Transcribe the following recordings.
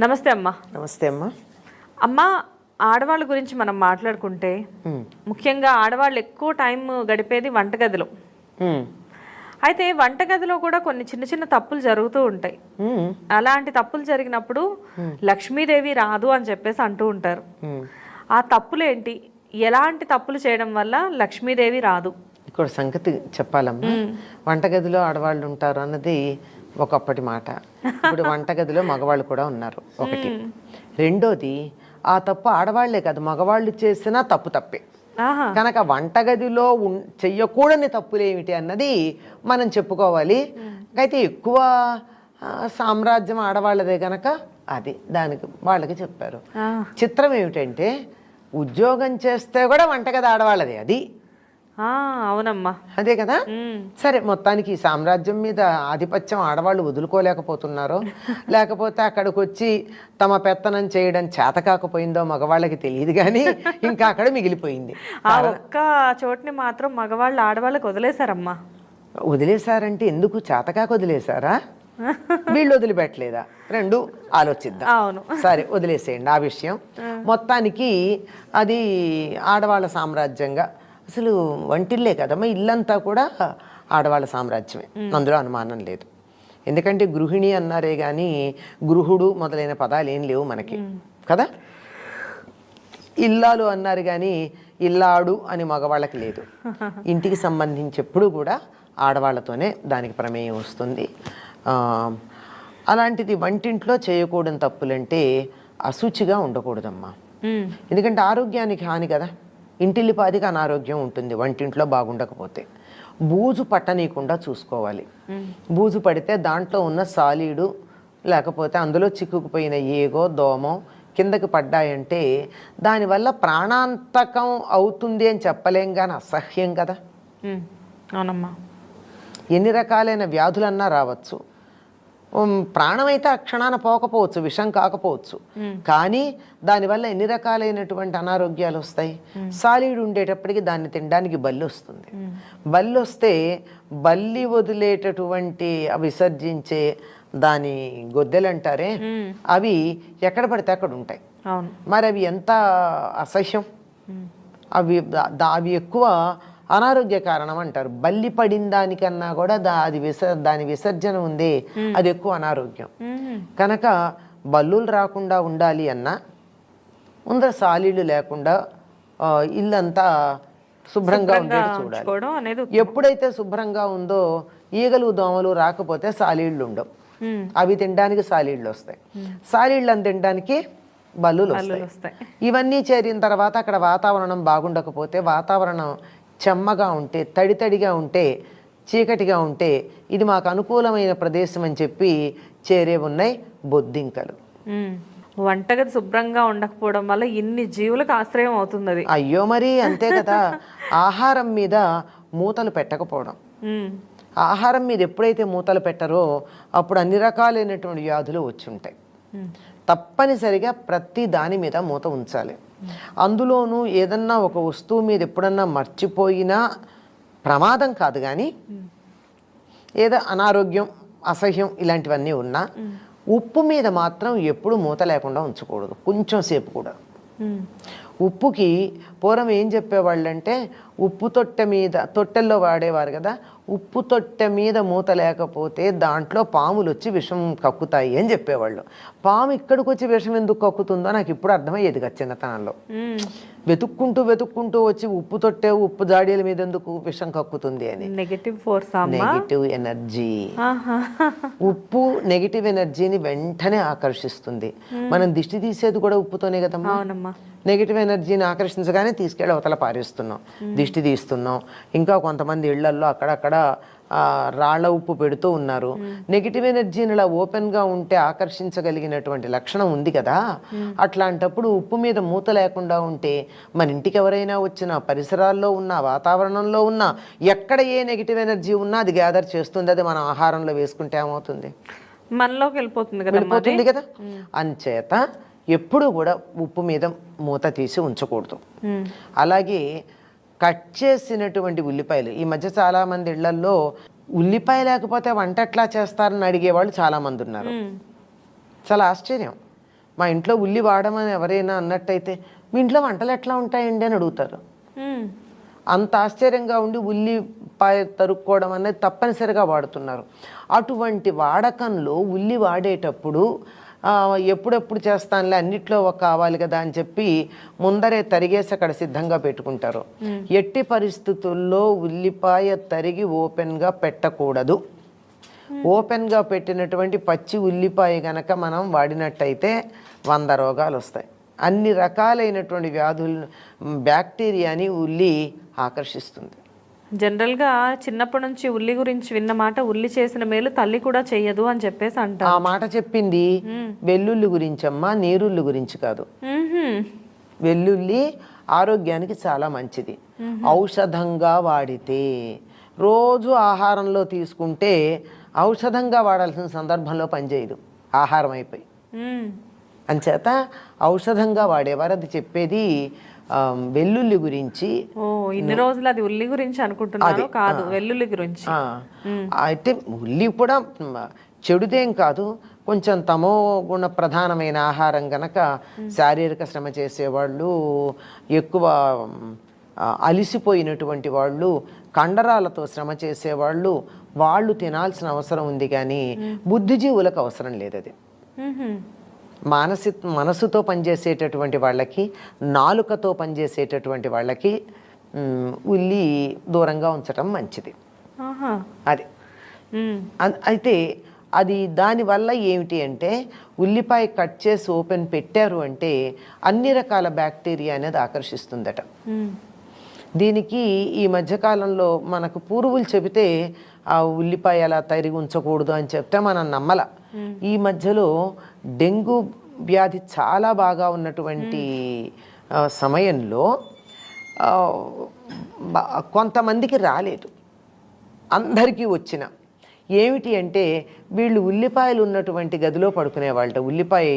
నమస్తే అమ్మా. నమస్తే అమ్మా. అమ్మ, ఆడవాళ్ళ గురించి మనం మాట్లాడుకుంటే ముఖ్యంగా ఆడవాళ్ళు ఎక్కువ టైం గడిపేది వంటగదిలో. అయితే వంటగదిలో కూడా కొన్ని చిన్న చిన్న తప్పులు జరుగుతూ ఉంటాయి. అలాంటి తప్పులు జరిగినప్పుడు లక్ష్మీదేవి రాదు అని చెప్పేసి అంటూ ఉంటారు. ఆ తప్పులేంటి? ఎలాంటి తప్పులు చేయడం వల్ల లక్ష్మీదేవి రాదు? ఇక్కడ సంగతి చెప్పాలమ్మా. వంటగదిలో ఆడవాళ్ళు ఉంటారు అన్నది ఒకప్పటి మాట. ఇప్పుడు వంటగదిలో మగవాళ్ళు కూడా ఉన్నారు, ఒకటి. రెండోది, ఆ తప్పు ఆడవాళ్లే కాదు మగవాళ్ళు చేసినా తప్పే. కనుక వంటగదిలో చెయ్యకూడని తప్పులు ఏమిటి అన్నది మనం చెప్పుకోవాలి. అయితే ఎక్కువ సామ్రాజ్యం ఆడవాళ్ళదే కనుక అది దానికి వాళ్ళకి చెప్పారు. చిత్రం ఏమిటంటే ఉద్యోగం చేస్తే కూడా వంటగది ఆడవాళ్ళదే. అది అవునమ్మా, అదే కదా. సరే, మొత్తానికి ఈ సామ్రాజ్యం మీద ఆధిపత్యం ఆడవాళ్ళు వదులుకోలేకపోతున్నారో లేకపోతే అక్కడికి వచ్చి తమ పెత్తనం చేయడం చేత కాకపోయిందో మగవాళ్ళకి తెలియదు కానీ ఇంకా అక్కడ మిగిలిపోయింది. ఆ ఒక్క చోటుని మాత్రం మగవాళ్ళు ఆడవాళ్ళకి వదిలేశారమ్మా. వదిలేశారంటే ఎందుకు? చేతకాక వదిలేశారా, వీళ్ళు వదిలిపెట్టలేదా? రెండు ఆలోచిద్దాం. అవును, సరే వదిలేసేయండి ఆ విషయం. మొత్తానికి అది ఆడవాళ్ళ సామ్రాజ్యంగా, అసలు వంటిల్లే కదమ్మా, ఇల్లంతా కూడా ఆడవాళ్ళ సామ్రాజ్యమే, అందులో అనుమానం లేదు. ఎందుకంటే గృహిణి అన్నారే కానీ గృహుడు మొదలైన పదాలు ఏం లేవు మనకి కదా. ఇల్లాలు అన్నారు కానీ ఇల్లాడు అని మగవాళ్ళకి లేదు. ఇంటికి సంబంధించి ఎప్పుడు కూడా ఆడవాళ్ళతోనే దానికి ప్రమేయం వస్తుంది. అలాంటిది వంటింట్లో చేయకూడని తప్పులంటే అశుచిగా ఉండకూడదమ్మా. ఎందుకంటే ఆరోగ్యానికి హాని కదా. ఇంటిల్లిపాదికి అనారోగ్యం ఉంటుంది వంటింట్లో బాగుండకపోతే. బూజు పట్టనీయకుండా చూసుకోవాలి. బూజు పడితే దాంట్లో ఉన్న సాలీడు లేకపోతే అందులో చిక్కుకుపోయిన ఏగో దోమో కిందకి పడ్డాయంటే దానివల్ల ప్రాణాంతకం అవుతుంది అని చెప్పలేం కానీ అసహ్యం కదా. అవునమ్మా, ఎన్ని రకాలైన వ్యాధులన్నా రావచ్చు. ప్రాణమైతే ఆ క్షణాన పోకపోవచ్చు, విషం కాకపోవచ్చు, కానీ దానివల్ల ఎన్ని రకాలైనటువంటి అనారోగ్యాలు వస్తాయి. సాలీడు ఉండేటప్పటికి దాన్ని తినడానికి బల్లి వస్తుంది. బల్లి వస్తే బల్లి వదిలేటటువంటి విసర్జించే దాని గొద్దెలు అంటారే, అవి ఎక్కడ పడితే అక్కడ ఉంటాయి. మరి అవి ఎంత అసహ్యం. అవి ఎక్కువ అనారోగ్య కారణం అంటారు. బల్లి పడిన దానికన్నా కూడా దాని విసర్జన ఉంది, అది ఎక్కువ అనారోగ్యం. కనుక బల్లులు రాకుండా ఉండాలి అన్నా ముందర సాలీళ్ళు లేకుండా ఇల్లంతా శుభ్రంగా ఉండేది చూడాలి. ఎప్పుడైతే శుభ్రంగా ఉందో ఈగలు దోమలు రాకపోతే సాలీళ్ళు ఉండవు. అవి తినడానికి సాలీళ్ళు వస్తాయి, సాలీళ్ళని తినడానికి బల్లులు వస్తాయి. ఇవన్నీ చేరిన తర్వాత అక్కడ వాతావరణం బాగుండకపోతే, వాతావరణం చెమ్మగా ఉంటే, తడితడిగా ఉంటే, చీకటిగా ఉంటే ఇది మాకు అనుకూలమైన ప్రదేశం అని చెప్పి చేరే ఉన్నాయి బొద్దింకలు. వంటగది శుభ్రంగా ఉండకపోవడం వల్ల ఇన్ని జీవులకు ఆశ్రయం అవుతుంది అది. అయ్యో మరి అంతే కదా. ఆహారం మీద మూతలు పెట్టకపోవడం. ఆహారం మీద ఎప్పుడైతే మూతలు పెట్టరో అప్పుడు అన్ని రకాలైనటువంటి వ్యాధులు వచ్చి ఉంటాయి. తప్పనిసరిగా ప్రతి దాని మీద మూత ఉంచాలి. అందులోనూ ఏదన్నా ఒక వస్తువు మీద ఎప్పుడన్నా మర్చిపోయినా ప్రమాదం కాదు, కానీ ఏదో అనారోగ్యం అసహ్యం ఇలాంటివన్నీ ఉన్నా ఉప్పు మీద మాత్రం ఎప్పుడు మూత లేకుండా ఉంచకూడదు, కొంచెం సేపు కూడా. ఉప్పుకి పూర్వం ఏం చెప్పేవాళ్ళంటే ఉప్పు తొట్టెల్లో వాడేవారు కదా, ఉప్పు తొట్టె మీద మూత లేకపోతే దాంట్లో పాములు వచ్చి విషం కక్కుతాయి అని చెప్పేవాళ్ళు. పాము ఇక్కడికి వచ్చి విషం ఎందుకు కక్కుతుందో నాకు ఇప్పుడు అర్థమయ్యేది కదా చిన్నతనంలో. వెతుక్కుంటూ వచ్చి ఉప్పు తొట్టె ఉప్పు జాడీల మీద ఎందుకు విషం కక్కుతుంది అని. Negative energy. ఉప్పు నెగిటివ్ ఎనర్జీని వెంటనే ఆకర్షిస్తుంది. మనం దిష్టి తీసేది కూడా ఉప్పుతోనే కదమ్మా. నెగిటివ్ ఎనర్జీని ఆకర్షించగానే తీసుకెళ్ళి అవతల పారేస్తున్నాం, దిష్టి తీస్తున్నాం. ఇంకా కొంతమంది ఇళ్లల్లో అక్కడక్కడ రాళ్ల ఉప్పు పెడుతూ ఉన్నారు. నెగిటివ్ ఎనర్జీని ఇలా ఓపెన్గా ఉంటే ఆకర్షించగలిగినటువంటి లక్షణం ఉంది కదా. అట్లాంటప్పుడు ఉప్పు మీద మూత లేకుండా ఉంటే మన ఇంటికి ఎవరైనా వచ్చినా, పరిసరాల్లో ఉన్న వాతావరణంలో ఉన్న ఎక్కడ ఏ నెగిటివ్ ఎనర్జీ ఉన్నా అది గ్యాదర్ చేస్తుంది. అది మనం ఆహారంలో వేసుకుంటే ఏమవుతుంది, మనలోకి వెళ్ళిపోతుంది కదా. అంచేత ఎప్పుడు కూడా ఉప్పు మీద మూత తీసి ఉంచకూడదు. అలాగే కట్ చేసినటువంటి ఉల్లిపాయలు, ఈ మధ్య చాలామంది ఇళ్లల్లో ఉల్లిపాయ లేకపోతే వంట ఎట్లా చేస్తారని అడిగేవాళ్ళు చాలామంది ఉన్నారు. చాలా ఆశ్చర్యం. మా ఇంట్లో ఉల్లి వాడమని ఎవరైనా అన్నట్టయితే మీ ఇంట్లో వంటలు ఎట్లా ఉంటాయండి అని అడుగుతారు. అంత ఆశ్చర్యంగా ఉండి ఉల్లిపాయ తరుక్కోవడం అనేది తప్పనిసరిగా వాడుతున్నారు. అటువంటి వాడకంలో ఉల్లి వాడేటప్పుడు ఎప్పుడెప్పుడు చేస్తానులే అన్నిట్లో కావాలి కదా అని చెప్పి ముందరే తరిగేసి అక్కడ సిద్ధంగా పెట్టుకుంటారు. ఎట్టి పరిస్థితుల్లో ఉల్లిపాయ తరిగి ఓపెన్గా పెట్టకూడదు. ఓపెన్గా పెట్టినటువంటి పచ్చి ఉల్లిపాయ గనక మనం వాడినట్టయితే 100 రోగాలు వస్తాయి. అన్ని రకాలైనటువంటి వ్యాధులను, బ్యాక్టీరియాని ఉల్లి ఆకర్షిస్తుంది. జనరల్గా చిన్నప్పటి నుంచి ఉల్లి గురించి విన్న మాట, ఉల్లి చేసిన మేలు తల్లి కూడా చెయ్యదు అని చెప్పేసి అంటారు. ఆ మాట చెప్పింది వెల్లుల్లి గురించి అమ్మా, నీరుల్లి గురించి కాదు. వెల్లుల్లి ఆరోగ్యానికి చాలా మంచిది. ఔషధంగా వాడితే, రోజు ఆహారంలో తీసుకుంటే ఔషధంగా వాడాల్సిన సందర్భంలో పనిచేయదు, ఆహారం అయిపోయి. అంచేత ఔషధంగా వాడేవారు. అది చెప్పేది వెల్లుల్లి గురించి. ఇన్ని రోజులు అది ఉల్లి గురించి అనుకుంటున్నాను, కాదు వెల్లుల్లి గురించి. అయితే ఉల్లి కూడా చెడుదేం కాదు, కొంచెం తమో గుణ ప్రధానమైన ఆహారం కనుక శారీరక శ్రమ చేసేవాళ్ళు, ఎక్కువ అలిసిపోయినటువంటి వాళ్ళు, కండరాలతో శ్రమ చేసేవాళ్ళు, వాళ్ళు తినాల్సిన అవసరం ఉంది. కానీ బుద్ధిజీవులకు అవసరం లేదు అది. మనసుతో పనిచేసేటటువంటి వాళ్ళకి, నాలుకతో పనిచేసేటటువంటి వాళ్ళకి ఉల్లి దూరంగా ఉంచటం మంచిది. అది అయితే అది దానివల్ల ఏమిటి అంటే, ఉల్లిపాయ కట్ చేసి ఓపెన్ పెట్టారు అంటే అన్ని రకాల బ్యాక్టీరియా అనేది ఆకర్షిస్తుందట. దీనికి ఈ మధ్యకాలంలో మనకు పూర్వులు చెబితే ఆ ఉల్లిపాయ అలా తరిగి ఉంచకూడదు అని చెప్తే మనం నమ్మల. ఈ మధ్యలో డెంగ్యూ వ్యాధి చాలా బాగా ఉన్నటువంటి సమయంలో కొంతమందికి రాలేదు, అందరికీ వచ్చిన ఏమిటి అంటే, వీళ్ళు ఉల్లిపాయలు ఉన్నటువంటి గదిలో పడుకునేవాళ్ళట. ఉల్లిపాయ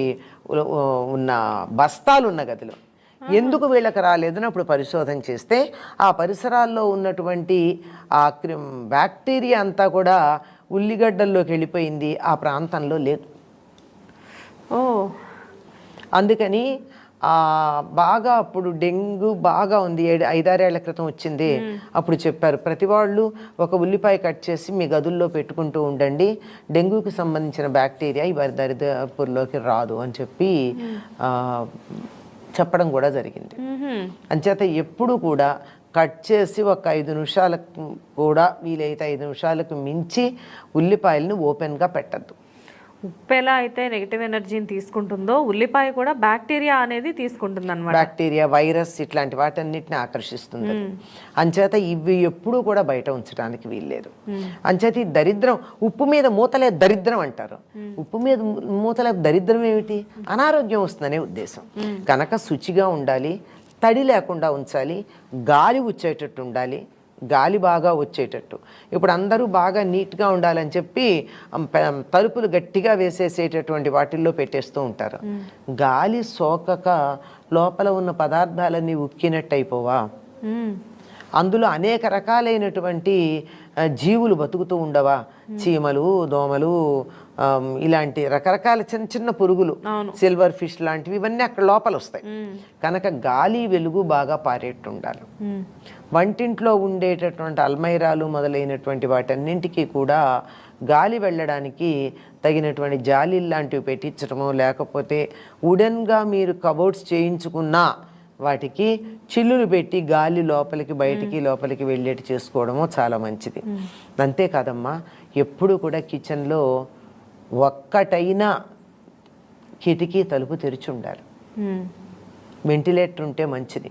ఉన్న బస్తాలు ఉన్న గదిలో. ఎందుకు వీళ్ళకి రాలేదని అప్పుడు పరిశోధన చేస్తే ఆ పరిసరాల్లో ఉన్నటువంటి ఆ బ్యాక్టీరియా అంతా కూడా ఉల్లిగడ్డల్లోకి వెళ్ళిపోయింది, ఆ ప్రాంతంలో లేదు. అందుకని బాగా అప్పుడు డెంగ్యూ బాగా ఉంది, 5-6 ఏళ్ల క్రితం వచ్చింది. అప్పుడు చెప్పారు, ప్రతి వాళ్ళు ఒక ఉల్లిపాయ కట్ చేసి మీ గదుల్లో పెట్టుకుంటూ ఉండండి, డెంగ్యూకి సంబంధించిన బ్యాక్టీరియా ఈ దరిదాపుల్లోకి రాదు అని చెప్పి చెప్పడం కూడా జరిగింది. అంచేత ఎప్పుడు కూడా కట్ చేసి ఒక 5 నిమిషాలకు కూడా, వీలైతే 5 నిమిషాలకు మించి ఉల్లిపాయలను ఓపెన్గా పెట్టద్దు. ఉప్పు ఎలా అయితే నెగిటివ్ ఎనర్జీని తీసుకుంటుందో, ఉల్లిపాయ కూడా బ్యాక్టీరియా అనేది తీసుకుంటుంది అన్నమాట. బ్యాక్టీరియా, వైరస్ ఇట్లాంటి వాటన్నిటిని ఆకర్షిస్తుంది. అంచేత ఇవి ఎప్పుడూ కూడా బయట ఉంచడానికి వీల్లేదు. అంచేత ఈ దరిద్రం, ఉప్పు మీద మూతలే దరిద్రం అంటారు. ఉప్పు మీద మూతలే దరిద్రం ఏమిటి? అనారోగ్యం వస్తుందనే ఉద్దేశం. కనుక శుచిగా ఉండాలి, తడి లేకుండా ఉంచాలి, గాలి వచ్చేటట్టు ఉండాలి, గాలి బాగా వచ్చేటట్టు. ఇప్పుడు అందరూ బాగా నీట్గా ఉండాలని చెప్పి తలుపులు గట్టిగా వేసేసేటటువంటి వాటిల్లో పెట్టేస్తూ ఉంటారు. గాలి సోకక లోపల ఉన్న పదార్థాలన్నీ ఉక్కినట్టు అయిపోవా? అందులో అనేక రకాలైనటువంటి జీవులు బతుకుతూ ఉండవా? చీమలు, దోమలు, ఇలాంటి రకరకాల చిన్న చిన్న పురుగులు, సిల్వర్ ఫిష్ లాంటివి, ఇవన్నీ అక్కడ లోపల వస్తాయి. కనుక గాలి వెలుగు బాగా పారేట్టు ఉండాలి. వంటింట్లో ఉండేటటువంటి అల్మైరాలు మొదలైనటువంటి వాటన్నింటికి కూడా గాలి వెళ్ళడానికి తగినటువంటి జాలి లాంటివి పెట్టించడము, లేకపోతే వుడెన్గా మీరు కబోర్డ్స్ చేయించుకున్నా వాటికి చిల్లులు పెట్టి గాలి లోపలికి బయటికి లోపలికి వెళ్ళేటి చేసుకోవడము చాలా మంచిది. అంతేకాదమ్మా, ఎప్పుడు కూడా కిచెన్లో ఒక్కటైనా కిటికీ తలుపు తెరిచి ఉండాలి. వెంటిలేటర్ ఉంటే మంచిది.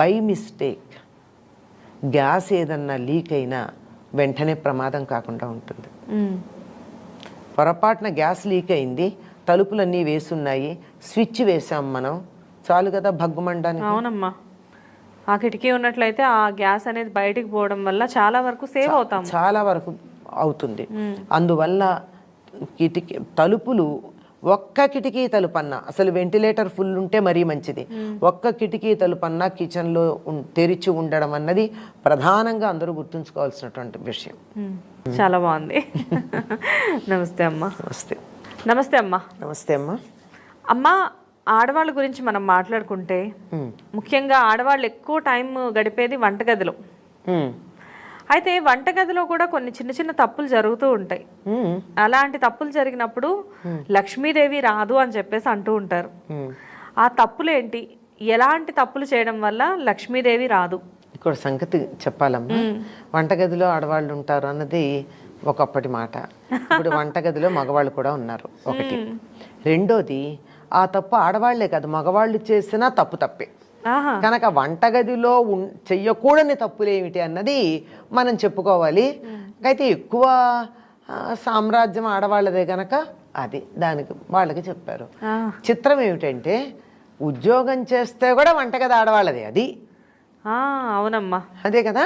బై మిస్టేక్ గ్యాస్ ఏదన్నా లీక్ అయినా వెంటనే ప్రమాదం కాకుండా ఉంటుంది. పొరపాటున గ్యాస్ లీక్ అయింది, తలుపులన్నీ వేసున్నాయి, స్విచ్ వేసాం మనం, చాలు కదా భగ్గుమండానికి. అవునమ్మా, ఆ కిటికీ ఉన్నట్లయితే ఆ గ్యాస్ అనేది బయటికి పోవడం వల్ల చాలా వరకు సేవ్ అవుతాం, చాలా వరకు అవుతుంది. అందువల్ల కిటికీ తలుపులు ఒక్క కిటికీ తలుపన్నా, అసలు వెంటిలేటర్ ఫుల్ ఉంటే మరీ మంచిది, ఒక్క కిటికీ తలుపన్నా కిచెన్లో తెరిచి ఉండడం అన్నది ప్రధానంగా అందరూ గుర్తుంచుకోవాల్సినటువంటి విషయం. చాలా బాగుంది. నమస్తే అమ్మా. నమస్తే. నమస్తే అమ్మా. నమస్తే అమ్మా. అమ్మ, ఆడవాళ్ళ గురించి మనం మాట్లాడుకుంటే ముఖ్యంగా ఆడవాళ్ళు ఎక్కువ టైం గడిపేది వంటగదిలో. అయితే వంటగదిలో కూడా కొన్ని చిన్న చిన్న తప్పులు జరుగుతూ ఉంటాయి. అలాంటి తప్పులు జరిగినప్పుడు లక్ష్మీదేవి రాదు అని చెప్పేసి అంటూ ఉంటారు. ఆ తప్పులు ఏంటి? ఎలాంటి తప్పులు చేయడం వల్ల లక్ష్మీదేవి రాదు? ఇక్కడ సంగతి చెప్పాలమ్మా. వంటగదిలో ఆడవాళ్ళు ఉంటారు అన్నది ఒకప్పటి మాట. ఇప్పుడు వంటగదిలో మగవాళ్ళు కూడా ఉన్నారు, ఒకటి. రెండోది, ఆ తప్పు ఆడవాళ్లే కాదు మగవాళ్ళు చేసినా తప్పే. కనుక వంటగదిలో చెయ్యకూడని తప్పులు ఏమిటి అన్నది మనం చెప్పుకోవాలి. అయితే ఎక్కువ సామ్రాజ్యం ఆడవాళ్ళదే కనుక అది దానికి వాళ్ళకి చెప్పారు. చిత్రం ఏమిటంటే ఉద్యోగం చేస్తే కూడా వంటగది ఆడవాళ్ళదే. అది అవునమ్మా, అదే కదా.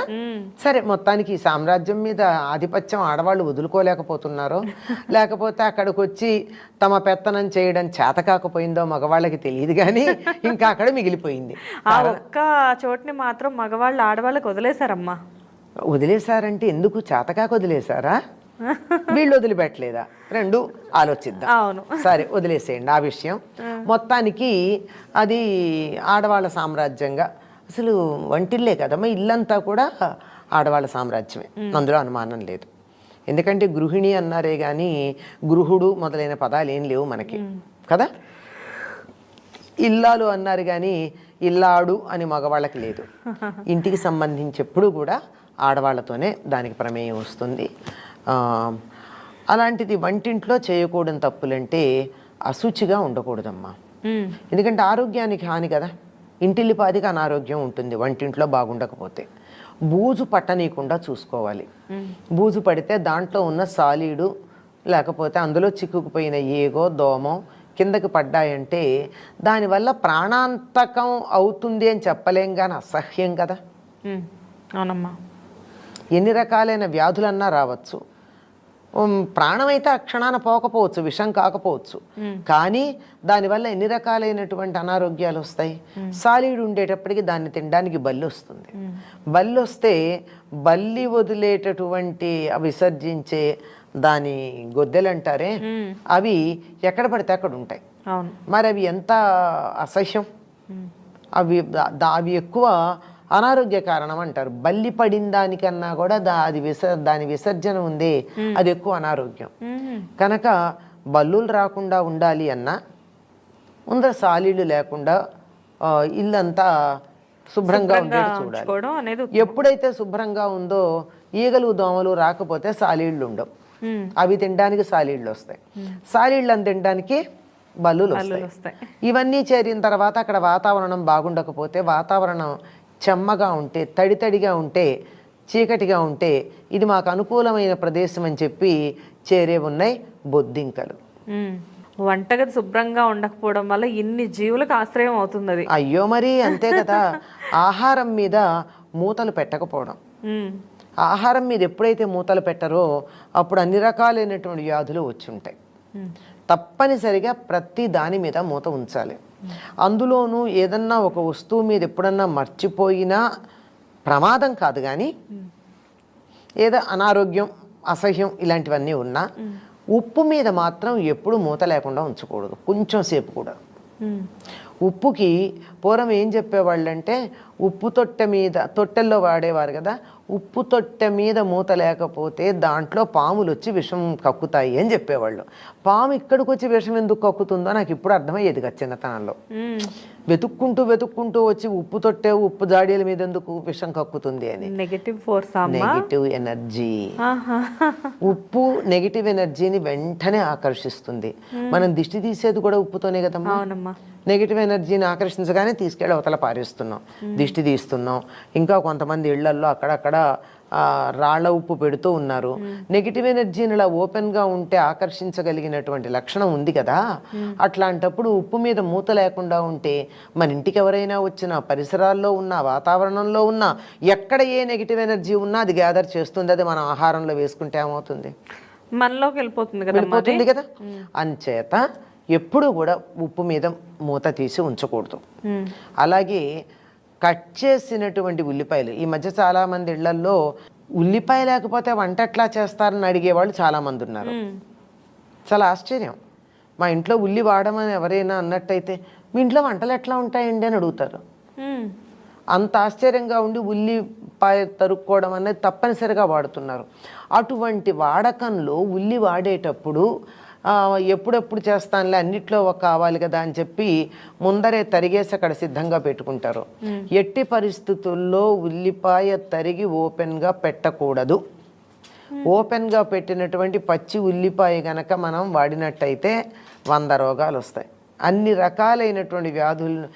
సరే, మొత్తానికి ఈ సామ్రాజ్యం మీద ఆధిపత్యం ఆడవాళ్ళు వదులుకోలేకపోతున్నారో, లేకపోతే అక్కడికి వచ్చి తమ పెత్తనం చేయడం చేత కాకపోయిందో మగవాళ్ళకి తెలియదు, కానీ ఇంకా అక్కడ మిగిలిపోయింది. ఆ ఒక్క చోటుని మాత్రం మగవాళ్ళు ఆడవాళ్ళకి వదిలేశారమ్మా. వదిలేశారంటే ఎందుకు? చేతకాక వదిలేశారా, వీళ్ళు వదిలిపెట్టలేదా? రెండు ఆలోచిద్దాం. అవును, సరే వదిలేసేయండి ఆ విషయం. మొత్తానికి అది ఆడవాళ్ళ సామ్రాజ్యంగా, అసలు వంటిల్లే కదమ్మా, ఇల్లంతా కూడా ఆడవాళ్ళ సామ్రాజ్యమే, అందులో అనుమానం లేదు. ఎందుకంటే గృహిణి అన్నారే కానీ గృహుడు మొదలైన పదాలు ఏం లేవు మనకి కదా. ఇల్లాలు అన్నారు కానీ ఇల్లాడు అని మగవాళ్ళకి లేదు. ఇంటికి సంబంధించి ఎప్పుడు కూడా ఆడవాళ్ళతోనే దానికి ప్రమేయం వస్తుంది. అలాంటిది వంటింట్లో చేయకూడని తప్పులంటే అశుచిగా ఉండకూడదమ్మా. ఎందుకంటే ఆరోగ్యానికి హాని కదా. ఇంటిల్లిపాదికి అనారోగ్యం ఉంటుంది వంటింట్లో బాగుండకపోతే. బూజు పట్టనీయకుండా చూసుకోవాలి. బూజు పడితే దాంట్లో ఉన్న సాలీడు లేకపోతే అందులో చిక్కుకుపోయిన ఏగో దోమో కిందకి పడ్డాయంటే దానివల్ల ప్రాణాంతకం అవుతుంది అని చెప్పలేం, కానీ అసహ్యం కదా. అవునమ్మా. ఎన్ని రకాలైన వ్యాధులన్నా రావచ్చు. ప్రాణమైతే ఆ క్షణాన పోకపోవచ్చు, విషం కాకపోవచ్చు, కానీ దానివల్ల ఎన్ని రకాలైనటువంటి అనారోగ్యాలు వస్తాయి. సాలీడు ఉండేటప్పటికి దాన్ని తినడానికి బల్లి వస్తుంది. బల్లి వస్తే బల్లి వదిలేటటువంటి విసర్జించే దాని గొద్దెలు అంటారే, అవి ఎక్కడ పడితే అక్కడ ఉంటాయి. మరి అవి ఎంత అసహ్యం. అవి ఎక్కువ అనారోగ్య కారణం అంటారు. బల్లి పడిన దానికన్నా కూడా దాని విసర్జన ఉంది, అది ఎక్కువ అనారోగ్యం. కనుక బల్లులు రాకుండా ఉండాలి అన్నా ముందర సాలీళ్ళు లేకుండా ఇల్లంతా శుభ్రంగా ఉండేది చూడాలి. ఎప్పుడైతే శుభ్రంగా ఉందో ఈగలు దోమలు రాకపోతే సాలీళ్ళు ఉండవు. అవి తినడానికి సాలీళ్ళు వస్తాయి, సాలీళ్ళని తినడానికి బల్లులు వస్తాయి. ఇవన్నీ చేరిన తర్వాత అక్కడ వాతావరణం బాగుండకపోతే, వాతావరణం చెమ్మగా ఉంటే, తడితడిగా ఉంటే, చీకటిగా ఉంటే ఇది మాకు అనుకూలమైన ప్రదేశం అని చెప్పి చేరే ఉన్నాయి బొద్దింకలు. వంటగది శుభ్రంగా ఉండకపోవడం వల్ల ఇన్ని జీవులకు ఆశ్రయం అవుతుంది అది. అయ్యో మరి అంతే కదా. ఆహారం మీద మూతలు పెట్టకపోవడం. ఆహారం మీద ఎప్పుడైతే మూతలు పెట్టరో అప్పుడు అన్ని రకాలైనటువంటి వ్యాధులు వచ్చి ఉంటాయి. తప్పనిసరిగా ప్రతి దాని మీద మూత ఉంచాలి. అందులోనూ ఏదన్నా ఒక వస్తువు మీద ఎప్పుడన్నా మర్చిపోయినా ప్రమాదం కాదు, కానీ ఏదో అనారోగ్యం అసహ్యం ఇలాంటివన్నీ ఉన్నా ఉప్పు మీద మాత్రం ఎప్పుడు మూత లేకుండా ఉంచకూడదు, కొంచెం సేపు కూడా. ఉప్పుకి పూర్వం ఏం చెప్పేవాళ్ళంటే ఉప్పు తొట్టెల్లో వాడేవారు కదా, ఉప్పు తొట్టె మీద మూత లేకపోతే దాంట్లో పాములు వచ్చి విషం కక్కుతాయి అని చెప్పేవాళ్ళు. పాము ఇక్కడికి వచ్చి విషం ఎందుకు కక్కుతుందో నాకు ఇప్పుడు అర్థమయ్యేది కదా చిన్నతనంలో. వెతుక్కుంటూ వచ్చి ఉప్పు తొట్టె ఉప్పు జాడీల మీద ఎందుకు విషం కక్కుతుంది అని. Negative energy. ఉప్పు నెగిటివ్ ఎనర్జీని వెంటనే ఆకర్షిస్తుంది. మనం దిష్టి తీసేది కూడా ఉప్పుతోనే కదమ్మా. నెగిటివ్ ఎనర్జీని ఆకర్షించగానే తీసుకెళ్ళి అవతల పారేస్తున్నాం, దిష్టి తీస్తున్నాం. ఇంకా కొంతమంది ఇళ్లల్లో అక్కడక్కడ రాళ్ల ఉప్పు పెడుతూ ఉన్నారు. నెగిటివ్ ఎనర్జీని ఇలా ఓపెన్గా ఉంటే ఆకర్షించగలిగినటువంటి లక్షణం ఉంది కదా. అట్లాంటప్పుడు ఉప్పు మీద మూత లేకుండా ఉంటే మన ఇంటికి ఎవరైనా వచ్చినా, పరిసరాల్లో ఉన్న, వాతావరణంలో ఉన్న, ఎక్కడ ఏ నెగిటివ్ ఎనర్జీ ఉన్నా అది గ్యాదర్ చేస్తుంది. అది మనం ఆహారంలో వేసుకుంటే ఏమవుతుంది, మనలోకి వెళ్ళిపోతుంది కదా. అంచేత ఎప్పుడూ కూడా ఉప్పు మీద మూత తీసి ఉంచకూడదు. అలాగే కట్ చేసినటువంటి ఉల్లిపాయలు, ఈ మధ్య చాలామంది ఇళ్లల్లో ఉల్లిపాయ లేకపోతే వంట ఎట్లా చేస్తారని అడిగేవాళ్ళు చాలామంది ఉన్నారు. చాలా ఆశ్చర్యం. మా ఇంట్లో ఉల్లి వాడమని ఎవరైనా అన్నట్టయితే మీ ఇంట్లో వంటలు ఎట్లా ఉంటాయండి అని అడుగుతారు. అంత ఆశ్చర్యంగా ఉండి ఉల్లిపాయ తరుక్కోవడం అనేది తప్పనిసరిగా వాడుతున్నారు. అటువంటి వాడకంలో ఉల్లి వాడేటప్పుడు ఎప్పుడెప్పుడు చేస్తానులే అన్నిట్లో కావాలి కదా అని చెప్పి ముందరే తరిగేసి అక్కడ సిద్ధంగా పెట్టుకుంటారు. ఎట్టి పరిస్థితుల్లో ఉల్లిపాయ తరిగి ఓపెన్గా పెట్టకూడదు. ఓపెన్గా పెట్టినటువంటి పచ్చి ఉల్లిపాయ గనక మనం వాడినట్టయితే 100 రోగాలు వస్తాయి. అన్ని రకాలైనటువంటి వ్యాధులు,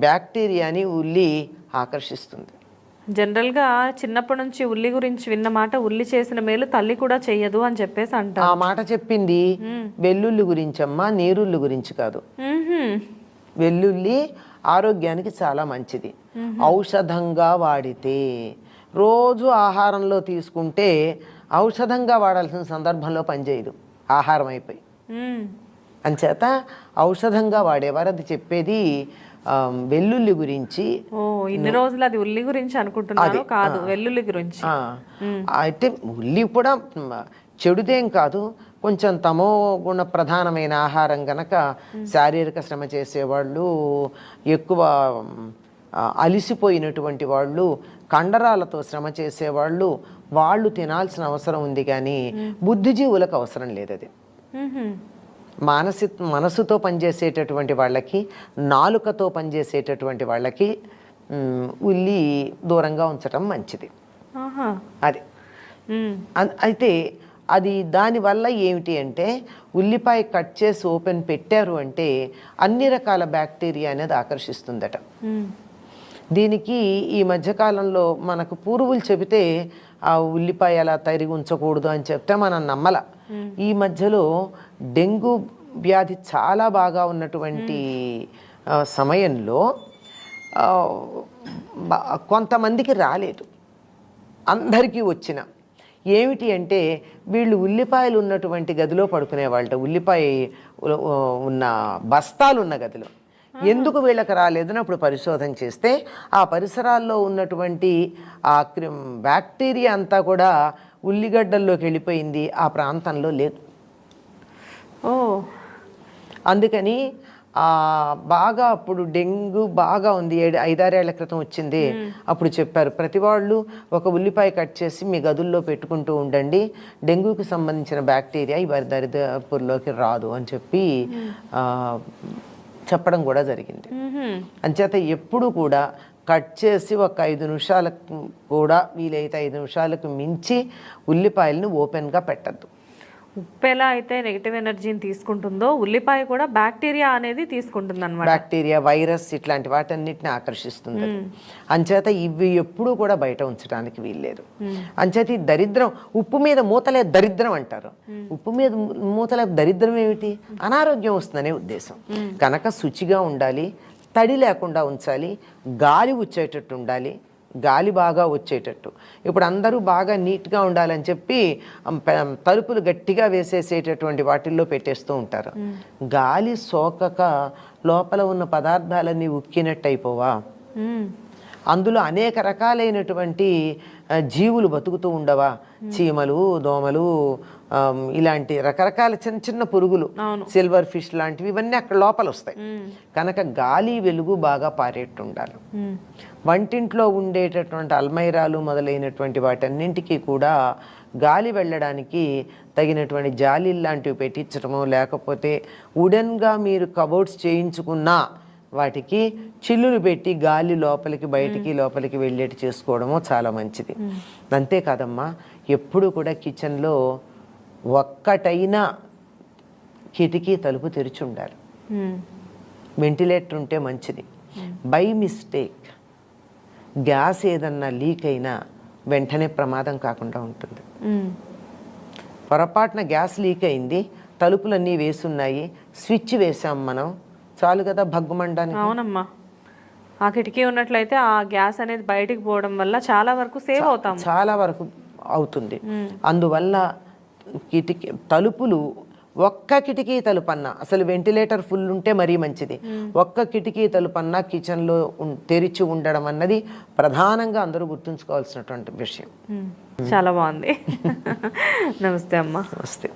బ్యాక్టీరియాని ఉల్లి ఆకర్షిస్తుంది. జనరల్గా చిన్నప్పటి నుంచి ఉల్లి గురించి విన్న మాట, ఉల్లి చేసిన మేలు తల్లి కూడా చెయ్యదు అని చెప్పేసి అంటారు. ఆ మాట చెప్పింది వెల్లుల్లి గురించి అమ్మా, నీరుల్లి గురించి కాదు. వెల్లుల్లి ఆరోగ్యానికి చాలా మంచిది. ఔషధంగా వాడితే, రోజు ఆహారంలో తీసుకుంటే ఔషధంగా వాడాల్సిన సందర్భంలో పనిచేయదు, ఆహారం అయిపోయి. అంచేత ఔషధంగా వాడేవారు. అది చెప్పేది వెల్లుల్లి గురించి. ఇన్ని రోజులు అది ఉల్లి గురించి అనుకుంటున్నాను, కాదు వెల్లుల్లి గురించి. అయితే ఉల్లి కూడా చెడుదేం కాదు, కొంచెం తమో గుణ ప్రధానమైన ఆహారం గనక శారీరక శ్రమ చేసేవాళ్ళు, ఎక్కువ అలిసిపోయినటువంటి వాళ్ళు, కండరాలతో శ్రమ చేసేవాళ్ళు, వాళ్ళు తినాల్సిన అవసరం ఉంది. కానీ బుద్ధిజీవులకు అవసరం లేదు అది. మనసుతో పనిచేసేటటువంటి వాళ్ళకి, నాలుకతో పనిచేసేటటువంటి వాళ్ళకి ఉల్లి దూరంగా ఉంచటం మంచిది. అది అయితే అది దానివల్ల ఏమిటి అంటే, ఉల్లిపాయ కట్ చేసి ఓపెన్ పెట్టారు అంటే అన్ని రకాల బ్యాక్టీరియా అనేది ఆకర్షిస్తుందట. దీనికి ఈ మధ్యకాలంలో మనకు పూర్వులు చెబితే ఆ ఉల్లిపాయ అలా తరిగి ఉంచకూడదు అని చెప్తే మనం నమ్మల. ఈ మధ్యలో డెంగ్యూ వ్యాధి చాలా బాగా ఉన్నటువంటి సమయంలో కొంతమందికి రాలేదు, అందరికీ వచ్చిన ఏమిటి అంటే, వీళ్ళు ఉల్లిపాయలు ఉన్నటువంటి గదిలో పడుకునేవాళ్ళ, ఉల్లిపాయ ఉన్న బస్తాలు ఉన్న గదిలో. ఎందుకు వీళ్ళకి రాలేదని అప్పుడు పరిశోధన చేస్తే ఆ పరిసరాల్లో ఉన్నటువంటి ఆ బ్యాక్టీరియా అంతా కూడా ఉల్లిగడ్డల్లోకి వెళ్ళిపోయింది, ఆ ప్రాంతంలో లేదు. అందుకని బాగా అప్పుడు డెంగ్యూ బాగా ఉంది, 5-6 ఏళ్ల క్రితం వచ్చింది. అప్పుడు చెప్పారు ప్రతి వాళ్ళు ఒక ఉల్లిపాయ కట్ చేసి మీ గదుల్లో పెట్టుకుంటూ ఉండండి, డెంగ్యూకి సంబంధించిన బ్యాక్టీరియా ఈ దరిదాపుల్లోకి రాదు అని చెప్పి చెప్పడం కూడా జరిగింది. అంచేత ఎప్పుడు కూడా కట్ చేసి ఒక 5 నిమిషాలకు కూడా, వీలైతే 5 నిమిషాలకు మించి ఉల్లిపాయలను ఓపెన్గా పెట్టద్దు. ఉప్పు ఎలా అయితే నెగిటివ్ ఎనర్జీని తీసుకుంటుందో, ఉల్లిపాయ కూడా బ్యాక్టీరియా అనేది తీసుకుంటుంది అన్నమాట. బ్యాక్టీరియా, వైరస్ ఇట్లాంటి వాటన్నిటిని ఆకర్షిస్తుంది. అంచేత ఇవి ఎప్పుడూ కూడా బయట ఉంచడానికి వీల్లేదు. అంచేత ఈ దరిద్రం, ఉప్పు మీద మూతలే దరిద్రం అంటారు. ఉప్పు మీద మూతలే దరిద్రం ఏమిటి? అనారోగ్యం వస్తుందనే ఉద్దేశం. కనుక శుచిగా ఉండాలి, తడి లేకుండా ఉంచాలి, గాలి వచ్చేటట్టు ఉండాలి, గాలి బాగా వచ్చేటట్టు. ఇప్పుడు అందరూ బాగా నీట్గా ఉండాలని చెప్పి తలుపులు గట్టిగా వేసేసేటటువంటి వాటిల్లో పెట్టేస్తూ ఉంటారు. గాలి సోకక లోపల ఉన్న పదార్థాలన్నీ ఉక్కినట్టు అయిపోవా? అందులో అనేక రకాలైనటువంటి జీవులు బతుకుతూ ఉండవా? చీమలు, దోమలు, ఇలాంటి రకరకాల చిన్న చిన్న పురుగులు, సిల్వర్ ఫిష్ లాంటివి, ఇవన్నీ అక్కడ లోపల వస్తాయి. కనుక గాలి వెలుగు బాగా పారేట్టు ఉండాలి. వంటింట్లో ఉండేటటువంటి అల్మైరాలు మొదలైనటువంటి వాటన్నింటికి కూడా గాలి వెళ్ళడానికి తగినటువంటి జాలీలు లాంటివి పెట్టించడమో, లేకపోతే వుడెన్గా మీరు కబోర్డ్స్ చేయించుకున్నా వాటికి చిల్లులు పెట్టి గాలి లోపలికి బయటికి లోపలికి వెళ్ళేటి చేసుకోవడమో చాలా మంచిది. అంతేకాదమ్మా, ఎప్పుడు కూడా కిచెన్లో ఒక్కటైనా కిటికీ తలుపు తెరిచి ఉండాలి. వెంటిలేటర్ ఉంటే మంచిది. బై మిస్టేక్ గ్యాస్ ఏదన్నా లీక్ అయినా వెంటనే ప్రమాదం కాకుండా ఉంటుంది. పొరపాటున గ్యాస్ లీక్ అయింది, తలుపులన్నీ వేసున్నాయి, స్విచ్ వేసాం మనం, చాలు కదా భగ్గుమండానికి. అవునమ్మా, ఆ కిటికీ ఉన్నట్లయితే ఆ గ్యాస్ అనేది బయటికి పోవడం వల్ల చాలా వరకు సేవ్ అవుతాం, చాలా వరకు అవుతుంది. అందువల్ల కిటికీ తలుపులు ఒక్క కిటికీ తలుపన్నా, అసలు వెంటిలేటర్ ఫుల్ ఉంటే మరీ మంచిది, ఒక్క కిటికీ తలుపన్నా కిచెన్లో తెరిచి ఉండడం అన్నది ప్రధానంగా అందరూ గుర్తుంచుకోవాల్సినటువంటి విషయం. చాలా బాగుంది. నమస్తే అమ్మా. నమస్తే.